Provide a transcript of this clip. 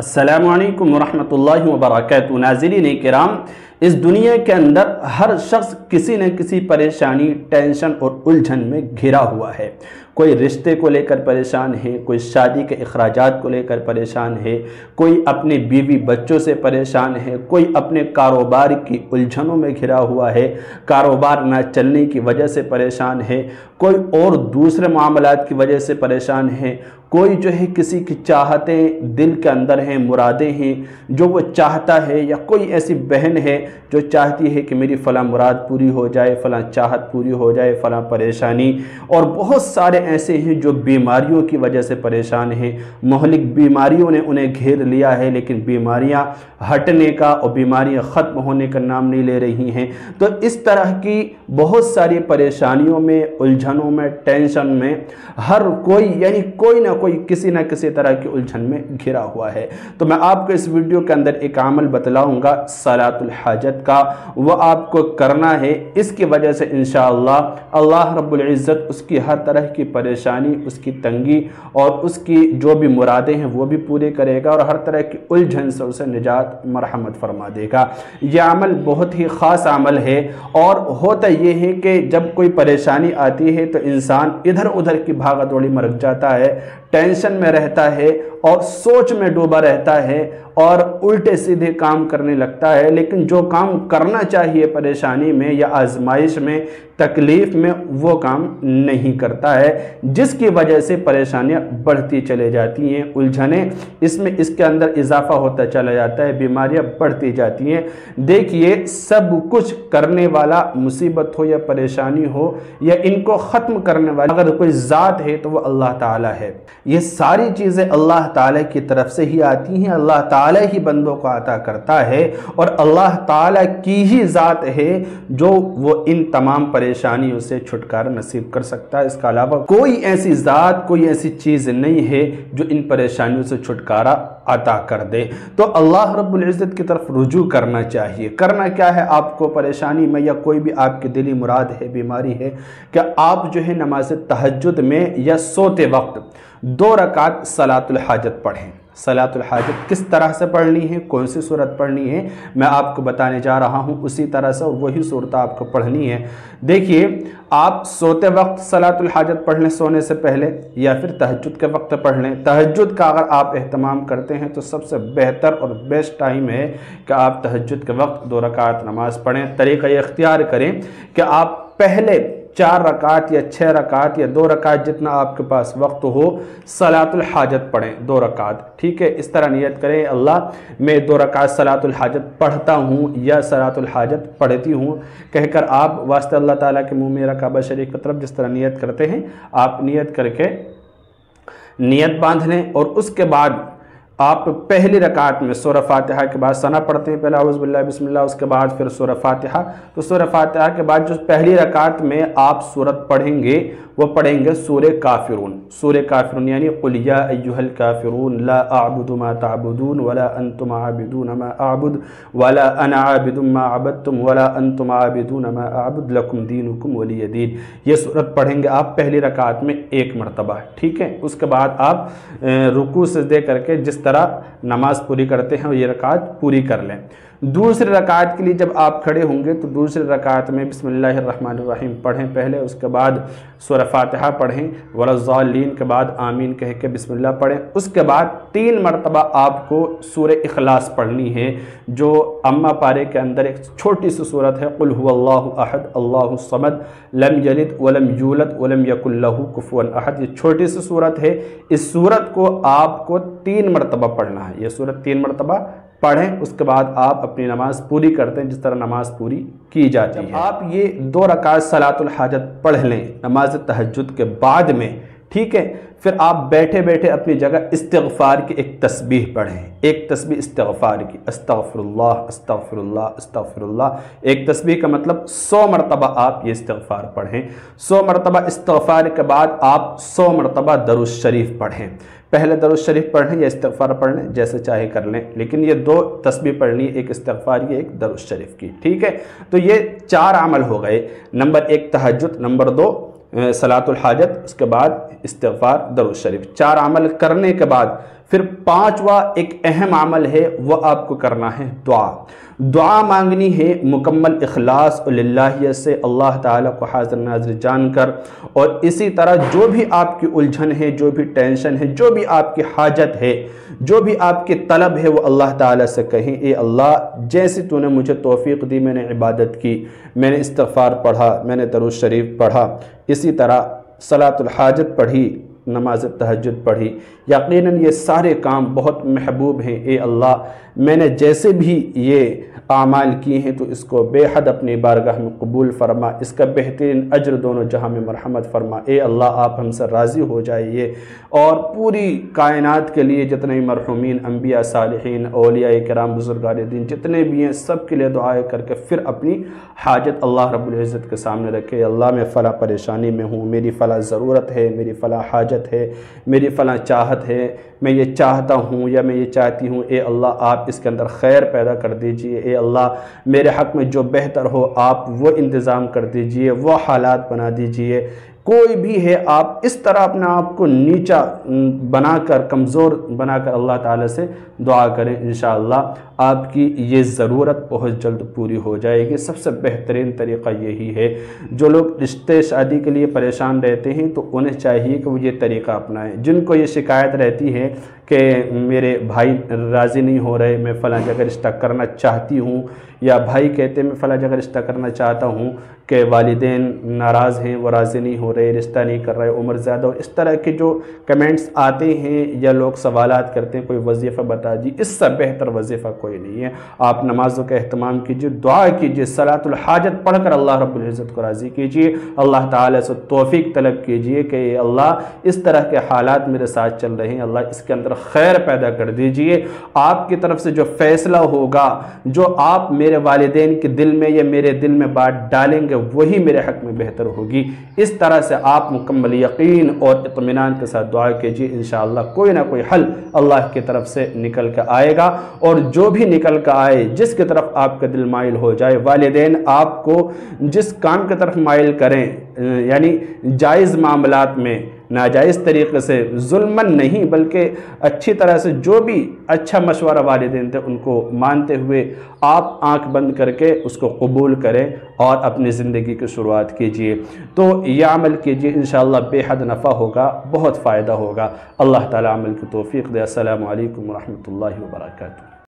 السلام علیکم ورحمۃ اللہ وبرکاتہ۔ ناظرین کرام، اس دنیا کے اندر ہر شخص کسی نہ کسی پریشانی، ٹینشن اور الجھن میں گھرا ہوا ہے۔ کوئی رشتے کو لے کر پریشان ہے، کوئی شادی کے اخراجات کو لے کر پریشان ہے، کوئی اپنے بیوی بچوں سے پریشان ہے، کوئی اپنے کاروبار کی الجھنوں میں گھرا ہوا ہے، کاروبار نہ چلنے کی وجہ سے پریشان ہے، کوئی اور دوسرے معاملات کی وجہ سے پریشان ہے، کوئی جو ہے کسی کی چاہتیں دل کے اندر ہیں، مرادیں ہیں جو وہ چاہتا ہے، یا کوئی ایسی بہن ہے جو چاہتی ہے کہ میری فلاں مراد پوری ہو جائے، فلاں چاہت پوری ہو جائے، فلاں پریشانی، اور بہت سارے ایسے ہیں جو بیماریوں کی وجہ سے پریشان ہیں۔ مہلک بیماریوں نے انہیں گھیر لیا ہے، لیکن بیماریاں ہٹنے کا اور بیماریاں ختم ہونے کا نام نہیں لے رہی ہیں۔ تو اس طرح کی بہت ساری پریشانیوں میں، الجھنوں میں، ٹینشن میں ہر کوئی، یعنی کوئی نہ کوئی کسی نہ کسی طرح کی الجھن میں گھرا ہوا ہے۔ تو میں آپ کو اس ویڈیو کے اندر ایک عمل بتلاؤں گا صلاۃ الحاجت کا، وہ آپ کو کرنا ہے۔ اس کی وجہ سے انشاءاللہ اللہ رب العزت اس کی ہر طرح کی پریشانی، اس کی تنگی اور اس کی جو بھی مرادیں ہیں وہ بھی پورے کرے گا، اور ہر طرح کی الجھن سے اسے نجات مرحمت فرما دے گا۔ یہ عمل بہت ہی خاص عمل ہے، اور ہوتا یہ ہے کہ جب کوئی پریشانی آتی ہے تو انسان ادھر ادھر کی بھاگا دوڑی میں رک جاتا ہے، ٹینشن میں رہتا ہے اور سوچ میں ڈوبا رہتا ہے اور الٹے سیدھے کام کرنے لگتا ہے، لیکن جو کام کرنا چاہیے پریشانی میں یا آزمائش میں، تکلیف میں، وہ کام نہیں کرتا ہے، جس کی وجہ سے پریشانیاں بڑھتی چلے جاتی ہیں، الجھنیں اس کے اندر اضافہ ہوتا چلا جاتا ہے، بیماریاں بڑھتی جاتی ہیں۔ دیکھیے، سب کچھ کرنے والا، مصیبت ہو یا پریشانی ہو یا ان کو ختم کرنے والا اگر کوئی ذات ہے تو وہ اللہ تعالیٰ ہے۔ یہ ساری چیزیں اللہ تعالیٰ کی طرف سے ہی آتی ہیں، اللہ تعالیٰ ہی بندوں کو عطا کرتا ہے، اور اللہ تعالیٰ کی ہی ذات ہے جو وہ ان تمام پریشانیوں سے چھٹکارا نصیب کر سکتا ہے۔ اس کے علاوہ کوئی ایسی ذات، کوئی ایسی چیز نہیں ہے جو ان پریشانیوں سے چھٹکارا عطا کر دے۔ تو اللہ رب العزت کی طرف رجوع کرنا چاہیے۔ کرنا کیا ہے آپ کو پریشانی میں یا کوئی بھی آپ کی دلی مراد ہے، بیماری ہے، کہ آپ جو ہے نماز تہجد میں یا سوتے وقت 2 رکعت صلاۃ الحاجت پڑھیں۔ صلاۃ الحاجت کس طرح سے پڑھنی ہے، کون سی صورت پڑھنی ہے، میں آپ کو بتانے جا رہا ہوں، اسی طرح سے وہی صورت آپ کو پڑھنی ہے۔ دیکھیے، آپ سوتے وقت صلاۃ الحاجت پڑھ لیں سونے سے پہلے، یا پھر تہجد کے وقت پڑھ لیں۔ تہجد کا اگر آپ اہتمام کرتے ہیں تو سب سے بہتر اور بیسٹ ٹائم ہے کہ آپ تہجد کے وقت 2 رکعت نماز پڑھیں۔ طریقہ یہ اختیار کریں کہ آپ پہلے 4 رکعت یا 6 رکعت یا 2 رکعت جتنا آپ کے پاس وقت ہو، صلاۃ الحاجت پڑھیں 2 رکعت، ٹھیک ہے؟ اس طرح نیت کریں، اللہ میں 2 رکعت صلاۃ الحاجت پڑھتا ہوں یا صلاۃ الحاجت پڑھتی ہوں، کہہ کر آپ واسطہ اللہ تعالیٰ کے منہ میرا کعبہ شریف کی طرف جس طرح نیت کرتے ہیں آپ نیت کر کے نیت باندھ لیں، اور اس کے بعد آپ پہلی رکعت میں سورہ فاتحہ کے بعد ثنا پڑھتے ہیں، پہلا اعوذ باللہ بسم اللہ، اس کے بعد پھر سورہ فاتحہ۔ تو سورہ فاتحہ کے بعد جو پہلی رکعت میں آپ سورت پڑھیں گے وہ پڑھیں گے سورہ کافرون۔ سورہ کافرون یعنی قل یا ایھا الکافرون لا اعبد ما تعبدون ولا انتم عابدون ما اعبد ولا انا عابد ما عبدتم ولا انتم عابدون ما اعبد لکم دینکم ولی دین۔ یہ سورت پڑھیں گے آپ پہلی رکعت میں 1 مرتبہ، ٹھیک ہے؟ اس کے بعد آپ رکوع سجدے کر کے جس طرح نماز پوری کرتے ہیں یہ رکعت پوری کر لیں۔ دوسری رکعت کے لیے جب آپ کھڑے ہوں گے تو دوسری رکعت میں بسم اللہ الرحمن الرحیم پڑھیں پہلے، اس کے بعد سورہ فاتحہ پڑھیں، ولا الضالین کے بعد آمین کہہ کے بسم اللہ پڑھیں۔ اس کے بعد 3 مرتبہ آپ کو سورہ اخلاص پڑھنی ہے، جو اماں پارے کے اندر ایک چھوٹی سی صورت ہے، قل هو اللہ احد اللہ الصمد لم یلد ولم یولد ولم یکن لہ کفوا احد۔ یہ چھوٹی سی صورت ہے، اس صورت کو آپ کو 3 مرتبہ پڑھنا ہے۔ یہ صورت 3 مرتبہ پڑھیں، اس کے بعد آپ اپنی نماز پوری کرتے ہیں جس طرح نماز پوری کی جاتی ہے۔ آپ یہ 2 رکعت صلاۃ الحاجت پڑھ لیں نماز تہجد کے بعد میں، ٹھیک ہے؟ پھر آپ بیٹھے بیٹھے اپنی جگہ استغفار کی ایک تسبیح پڑھیں، ایک تسبیح استغفار کی، استغفر اللہ استغفر اللہ استغفر اللہ۔ ایک تسبیح کا مطلب 100 مرتبہ آپ یہ استغفار پڑھیں۔ 100 مرتبہ استغفار کے بعد آپ 100 مرتبہ درود شریف پڑھیں۔ پہلے درود شریف پڑھ لیں یا استغفار پڑھ لیں، جیسے چاہے کر لیں، لیکن یہ 2 تسبیح پڑھنی ہے، ایک استغفار کی، ایک درود شریف کی، ٹھیک ہے؟ تو یہ 4 عمل ہو گئے، نمبر 1 تہجد، نمبر 2 صلاۃ الحاجت، اس کے بعد استغفار، درود شریف۔ 4 عمل کرنے کے بعد پھر 5واں ایک اہم عمل ہے، وہ آپ کو کرنا ہے دعا۔ دعا مانگنی ہے مکمل اخلاص اور للہیت سے، اللہ تعالیٰ کو حاضر ناظر جان کر، اور اسی طرح جو بھی آپ کی الجھن ہے، جو بھی ٹینشن ہے، جو بھی آپ کی حاجت ہے، جو بھی آپ کی طلب ہے، وہ اللہ تعالیٰ سے کہیں، اے اللہ جیسے تو نے مجھے توفیق دی، میں نے عبادت کی، میں نے استغفار پڑھا، میں نے درود شریف پڑھا، اسی طرح صلاۃ الحاجت پڑھی، نماز تہجد پڑھی، یقیناً یہ سارے کام بہت محبوب ہیں، اے اللہ میں نے جیسے بھی یہ اعمال کیے ہیں تو اس کو بے حد اپنی بارگاہ میں قبول فرما، اس کا بہترین اجر دونوں جہاں میں مرحمت فرما، اے اللہ آپ ہم سے راضی ہو جائیے، اور پوری کائنات کے لیے جتنے مرحومین انبیاء صالحین اولیاء کرام بزرگان دین جتنے بھی ہیں سب کے لیے دعائیں کر کے پھر اپنی حاجت اللہ رب العزت کے سامنے رکھے، اللہ میں فلاں پریشانی میں ہوں، میری فلاں ضرورت ہے، میری فلاں حاجت ہے، میری فلاں چاہت ہے، میں یہ چاہتا ہوں یا میں یہ چاہتی ہوں، اے اللہ آپ اس کے اندر خیر پیدا کر دیجئے، اے اللہ میرے حق میں جو بہتر ہو آپ وہ انتظام کر دیجئے، وہ حالات بنا دیجئے، کوئی بھی ہے آپ اس طرح اپنا آپ کو نیچا بنا کر کمزور بنا کر اللہ تعالیٰ سے دعا کریں، انشاءاللہ آپ کی یہ ضرورت بہت جلد پوری ہو جائے گی۔ سب سے بہترین طریقہ یہی ہے، جو لوگ رشتے شادی کے لیے پریشان رہتے ہیں تو انہیں چاہیے کہ وہ یہ طریقہ اپنائیں، جن کو یہ شکایت رہتی ہے کہ میرے بھائی راضی نہیں ہو رہے، میں فلاں جگہ رشتہ کرنا چاہتی ہوں، یا بھائی کہتے ہیں میں فلاں جگہ رشتہ کرنا چاہتا ہوں کہ والدین ناراض ہیں، وہ راضی نہیں ہو رہے، رشتہ نہیں کر رہے، عمر زیادہ ہو، اس طرح کے جو کمنٹس آتے ہیں یا لوگ سوالات کرتے ہیں کوئی وظیفہ بتا جی، اس سے بہتر وظیفہ کوئی نہیں ہے۔ آپ نمازوں کا اہتمام کیجیے، دعا کیجیے، صلاۃ الحاجت پڑھ کر اللہ رب العزت کو راضی کیجیے، اللہ تعالیٰ سے توفیق طلب کیجیے کہ اے اللہ اس طرح کے حالات میرے ساتھ چل رہے ہیں، اللہ اس کے اندر خیر پیدا کر دیجیے، آپ کی طرف سے جو فیصلہ ہوگا، جو آپ میرے والدین کے دل میں یا میرے دل میں بات ڈالیں گے وہی میرے حق میں بہتر ہوگی۔ اس طرح سے آپ مکمل یقین اور اطمینان کے ساتھ دعا کیجیے، انشاءاللہ کوئی نہ کوئی حل اللہ کی طرف سے نکل کے آئے گا، اور جو بھی نکل کے آئے، جس کی طرف آپ کا دل مائل ہو جائے، والدین آپ کو جس کام کی طرف مائل کریں، یعنی جائز معاملات میں ناجائز طریقے سے ظلمن نہیں بلکہ اچھی طرح سے جو بھی اچھا مشورہ والدین تھے ان کو مانتے ہوئے آپ آنکھ بند کر کے اس کو قبول کریں اور اپنی زندگی کی شروعات کیجئے، تو یہ عمل کیجئے، انشاءاللہ بے حد نفع ہوگا، بہت فائدہ ہوگا۔ اللہ تعالی عمل کی توفیق دے۔ السلام علیکم ورحمۃ اللہ وبرکاتہ۔